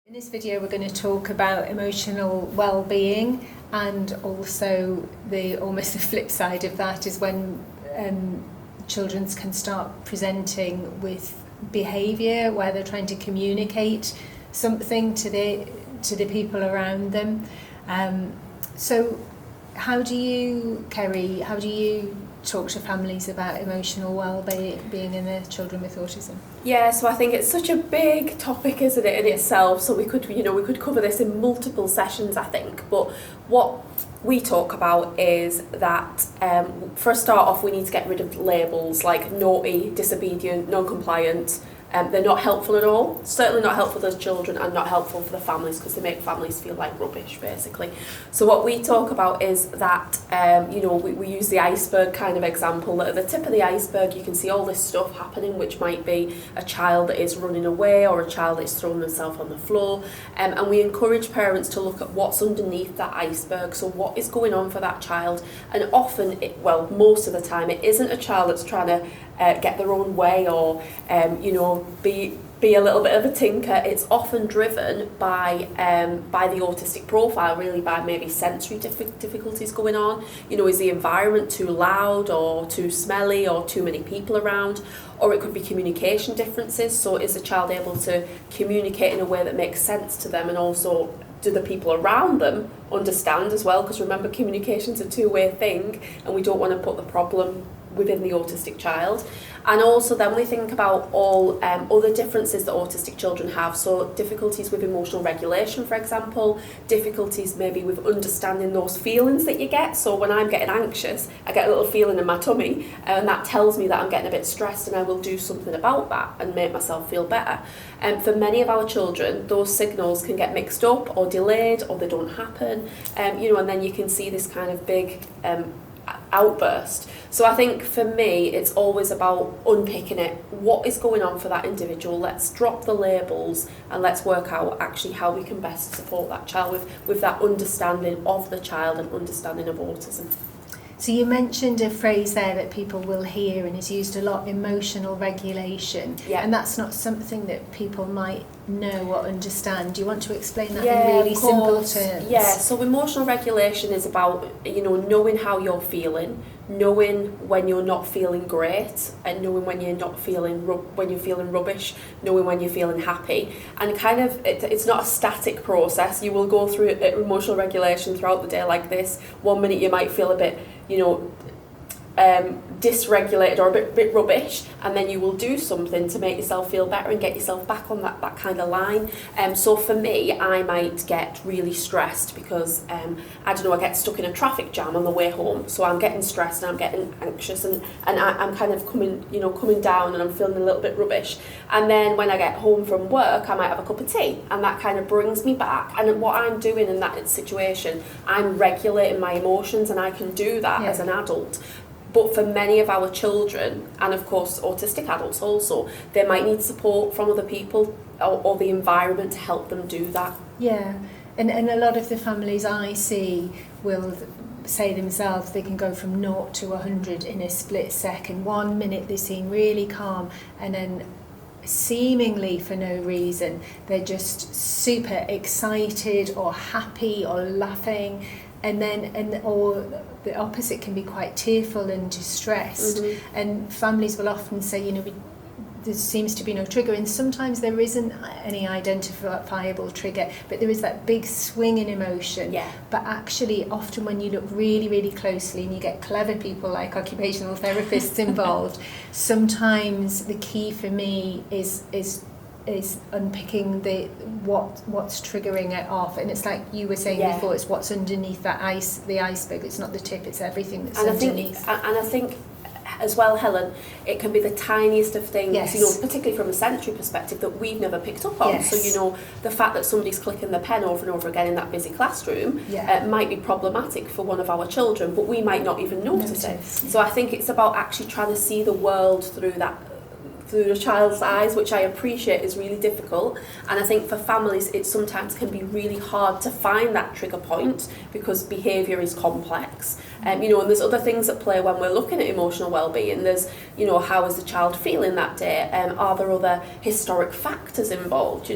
In this video we're going to talk about emotional well-being, and also almost the flip side of that is when children can start presenting with behaviour where they're trying to communicate something to the people around them. So how do you talk to families about emotional well-being in their children with autism? Yeah, so I think it's such a big topic, isn't it, in itself? So we could cover this in multiple sessions, I think. But what we talk about is that for a start off, we need to get rid of labels like naughty, disobedient, non-compliant. They're not helpful at all. Certainly not helpful for those children, and not helpful for the families, because they make families feel like rubbish, basically. So what we talk about is that, we use the iceberg kind of example. That at the tip of the iceberg, you can see all this stuff happening, which might be a child that is running away or a child that is throwing themselves on the floor. And we encourage parents to look at what's underneath that iceberg. So what is going on for that child? And often, most of the time, it isn't a child that's trying to get their own way or be a little bit of a tinker. It's often driven by the autistic profile, really, by maybe sensory difficulties going on. Is the environment too loud or too smelly or too many people around? Or it could be communication differences. So is the child able to communicate in a way that makes sense to them, and also do the people around them understand as well? Because remember, communication's a two-way thing, and we don't want to put the problem within the autistic child. And also then we think about all other differences that autistic children have. So difficulties with emotional regulation, for example, difficulties maybe with understanding those feelings that you get. So when I'm getting anxious, I get a little feeling in my tummy, and that tells me that I'm getting a bit stressed, and I will do something about that and make myself feel better. And for many of our children, those signals can get mixed up or delayed, or they don't happen, and then you can see this kind of big outburst. So I think for me, it's always about unpicking it. What is going on for that individual? Let's drop the labels and let's work out actually how we can best support that child with that understanding of the child and understanding of autism. So you mentioned a phrase there that people will hear and is used a lot, emotional regulation. Yeah. And that's not something that people might know or understand. Do you want to explain that in really simple terms? Yeah, so emotional regulation is about, knowing how you're feeling, knowing when you're not feeling great, and knowing when you're not feeling when you're feeling rubbish, knowing when you're feeling happy. And kind of it's not a static process. You will go through emotional regulation throughout the day like this. 1 minute you might feel a bit dysregulated or a bit rubbish, and then you will do something to make yourself feel better and get yourself back on that kind of line. So for me, I might get really stressed because I get stuck in a traffic jam on the way home. So I'm getting stressed and I'm getting anxious, and I'm kind of coming down, and I'm feeling a little bit rubbish. And then when I get home from work, I might have a cup of tea, and that kind of brings me back. And what I'm doing in that situation, I'm regulating my emotions, and I can do that as an adult. But for many of our children, and of course autistic adults also, they might need support from other people or the environment to help them do that. Yeah, and a lot of the families I see will say themselves they can go from 0 to 100 in a split second. 1 minute they seem really calm, and then seemingly for no reason they're just super excited or happy or laughing, or the opposite can be quite tearful and distressed. Mm-hmm. And families will often say, there seems to be no trigger, and sometimes there isn't any identifiable trigger, but there is that big swing in emotion. Yeah. But actually, often when you look really, really closely and you get clever people like occupational therapists involved, sometimes the key for me is unpicking what's triggering it off. And it's like you were saying before, it's what's underneath the iceberg. It's not the tip, it's everything that's underneath. I think as well, Helen, it can be the tiniest of things, particularly from a sensory perspective, that we've never picked up on. Yes. So, the fact that somebody's clicking the pen over and over again in that busy classroom might be problematic for one of our children, but we might not even notice it. So I think it's about actually trying to see the world through through the child's eyes, which I appreciate is really difficult. And I think for families, it sometimes can be really hard to find that trigger point because behaviour is complex. And there's other things at play when we're looking at emotional well-being. There's, how is the child feeling that day? Are there other historic factors involved?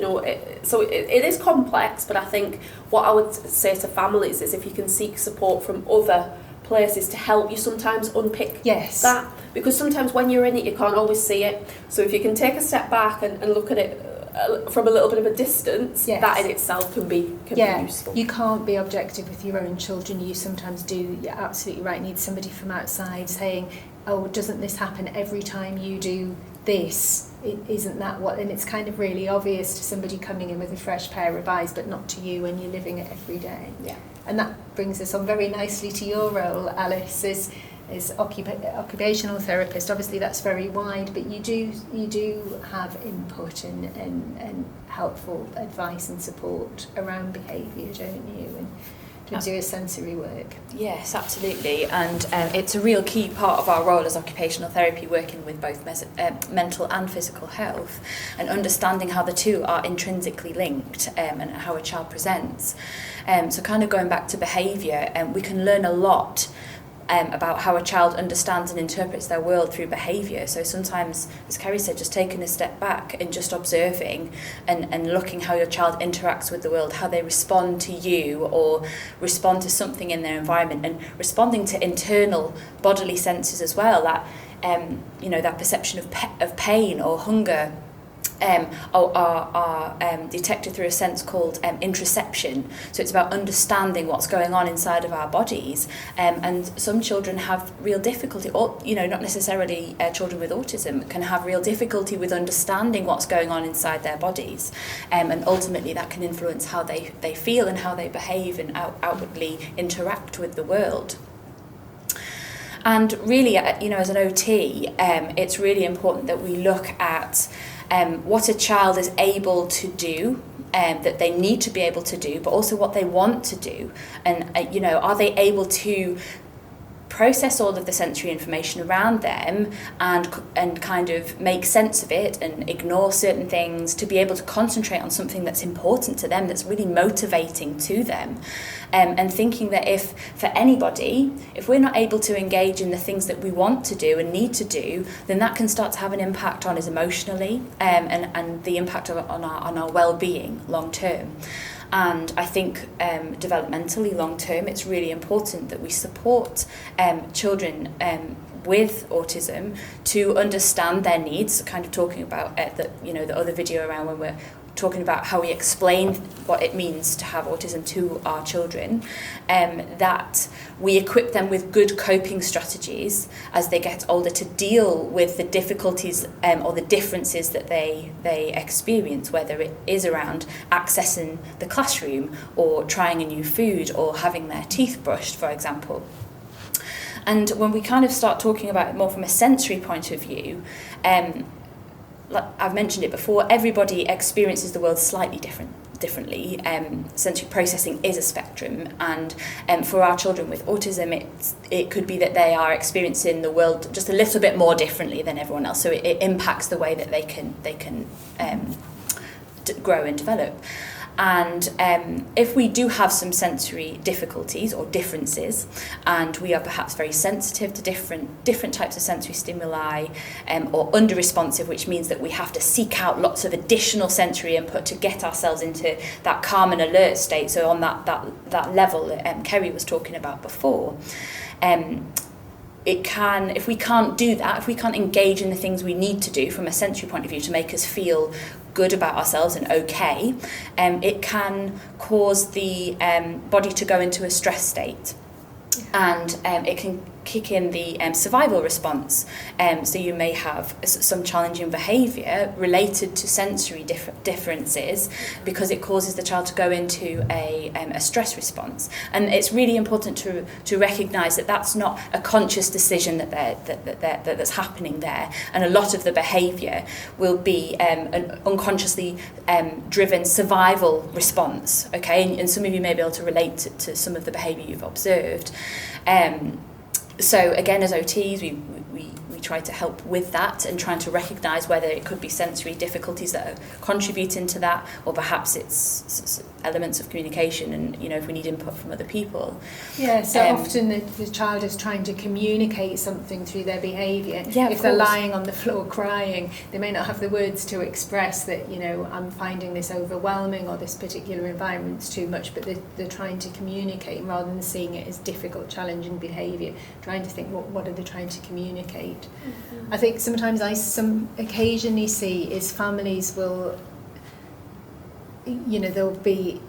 So it is complex, but I think what I would say to families is if you can seek support from other places to help you sometimes unpick that, because sometimes when you're in it you can't always see it. So if you can take a step back and look at it from a little bit of a distance, that in itself can be useful. You can't be objective with your own children. You sometimes do, you're absolutely right, need somebody from outside saying, oh, doesn't this happen every time you do this? Isn't that what? And it's kind of really obvious to somebody coming in with a fresh pair of eyes, but not to you when you're living it every day. Yeah. And that brings us on very nicely to your role, Alice, as occupational therapist. Obviously that's very wide, but you do have input and helpful advice and support around behaviour, don't you? And do your sensory work. Yes, absolutely, and it's a real key part of our role as occupational therapy, working with both mental and physical health, and understanding how the two are intrinsically linked, and how a child presents. So kind of going back to behaviour, we can learn a lot about how a child understands and interprets their world through behaviour. So sometimes, as Kerry said, just taking a step back and just observing and looking how your child interacts with the world, how they respond to you or respond to something in their environment, and responding to internal bodily senses as well, that that perception of pain or hunger are detected through a sense called interoception. So it's about understanding what's going on inside of our bodies, and some children have real difficulty, or not necessarily children with autism can have real difficulty with understanding what's going on inside their bodies, and ultimately that can influence how they feel and how they behave and outwardly interact with the world. And really, as an OT, it's really important that we look at what a child is able to do, that they need to be able to do, but also what they want to do. And, are they able to process all of the sensory information around them and kind of make sense of it and ignore certain things to be able to concentrate on something that's important to them, that's really motivating to them. And thinking that if we're not able to engage in the things that we want to do and need to do, then that can start to have an impact on us emotionally, and the impact on our well-being long term. And I think developmentally long term, it's really important that we support children with autism to understand their needs. Kind of talking about the other video around when we're talking about how we explain what it means to have autism to our children, that we equip them with good coping strategies as they get older to deal with the difficulties or the differences that they experience, whether it is around accessing the classroom or trying a new food or having their teeth brushed, for example. And when we kind of start talking about it more from a sensory point of view, like I've mentioned it before, everybody experiences the world slightly differently. Sensory processing is a spectrum, and for our children with autism, it could be that they are experiencing the world just a little bit more differently than everyone else. So it impacts the way that they can grow and develop. And if we do have some sensory difficulties or differences, and we are perhaps very sensitive to different types of sensory stimuli, or under-responsive, which means that we have to seek out lots of additional sensory input to get ourselves into that calm and alert state, so on that level that Kerry was talking about before, if we can't do that, if we can't engage in the things we need to do from a sensory point of view to make us feel good about ourselves and okay, it can cause the body to go into a stress state, and it can kick in the survival response. So you may have some challenging behaviour related to sensory differences because it causes the child to go into a stress response. And it's really important to recognise that that's not a conscious decision that's happening there. And a lot of the behaviour will be an unconsciously driven survival response. Okay, and some of you may be able to relate to some of the behaviour you've observed. So again, as OTs, we we try to help with that and trying to recognise whether it could be sensory difficulties that are contributing to that, or perhaps it's elements of communication, and if we need input from other people. Yeah, so often the child is trying to communicate something through their behaviour. Yeah, if they're lying on the floor crying, they may not have the words to express that, I'm finding this overwhelming, or this particular environment's too much, but they're trying to communicate rather than seeing it as difficult, challenging behaviour, trying to think what are they trying to communicate. Mm-hmm. I think sometimes occasionally see is families will, there'll be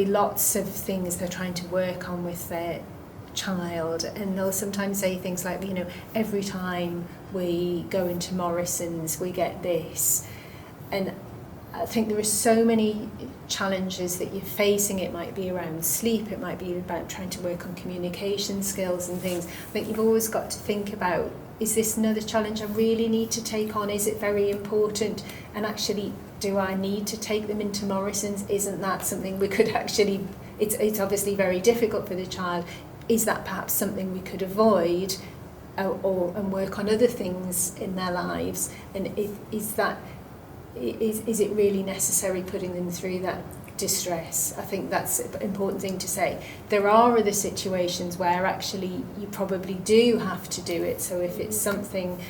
lots of things they're trying to work on with their child, and they'll sometimes say things like, every time we go into Morrison's we get this. And I think there are so many challenges that you're facing. It might be around sleep, it might be about trying to work on communication skills and things. I think you've always got to think about, is this another challenge I really need to take on? Is it very important? And actually, do I need to take them into Morrison's? Isn't that something we could actually, it's obviously very difficult for the child. Is that perhaps something we could avoid and work on other things in their lives? And is it really necessary putting them through that distress? I think that's an important thing to say. There are other situations where actually you probably do have to do it. So if it's something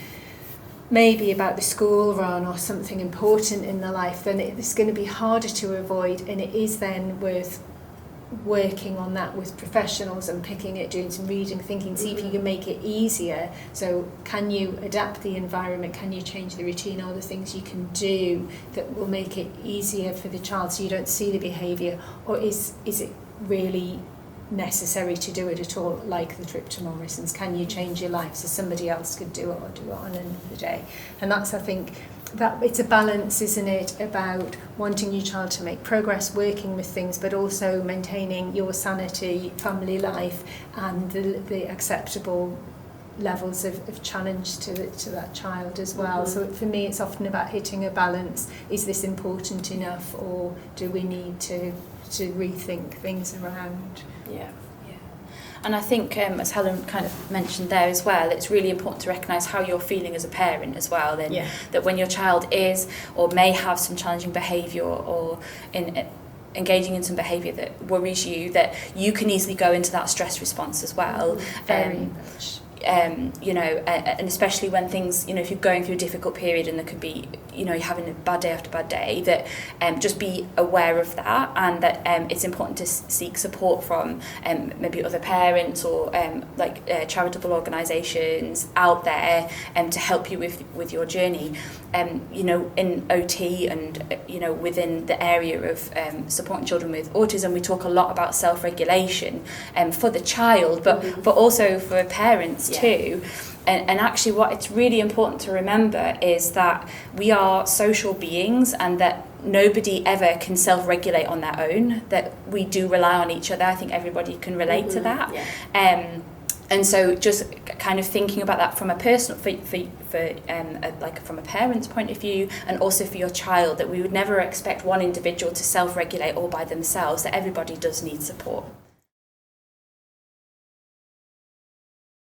maybe about the school run or something important in their life, then it's going to be harder to avoid, and it is then worth working on that with professionals and picking it, doing some reading, thinking, see if you can make it easier. So can you adapt the environment, can you change the routine, all the things you can do that will make it easier for the child so you don't see the behaviour, or is it really necessary to do it at all, like the trip to Morrison's? Can you change your life so somebody else could do it, or do it on another day? And that's, I think, that it's a balance, isn't it, about wanting your child to make progress, working with things, but also maintaining your sanity, family life, and the acceptable levels of challenge to that child as well. Mm-hmm. So for me, it's often about hitting a balance. Is this important enough, or do we need to rethink things around? Yeah. And I think, as Helen kind of mentioned there as well, it's really important to recognise how you're feeling as a parent as well. Then that when your child is or may have some challenging behaviour or engaging in some behaviour that worries you, that you can easily go into that stress response as well. Very much. And especially when things, if you're going through a difficult period and there could be, you're having a bad day after bad day, that just be aware of that, and that it's important to seek support from maybe other parents or charitable organisations out there to help you with your journey. In OT and, within the area of supporting children with autism, we talk a lot about self-regulation for the child, but also for parents too. And actually what it's really important to remember is that we are social beings, and that nobody ever can self-regulate on their own, that we do rely on each other. I think everybody can relate to that. And so just kind of thinking about that from a personal, from a parent's point of view, and also for your child, that we would never expect one individual to self-regulate all by themselves, that everybody does need support.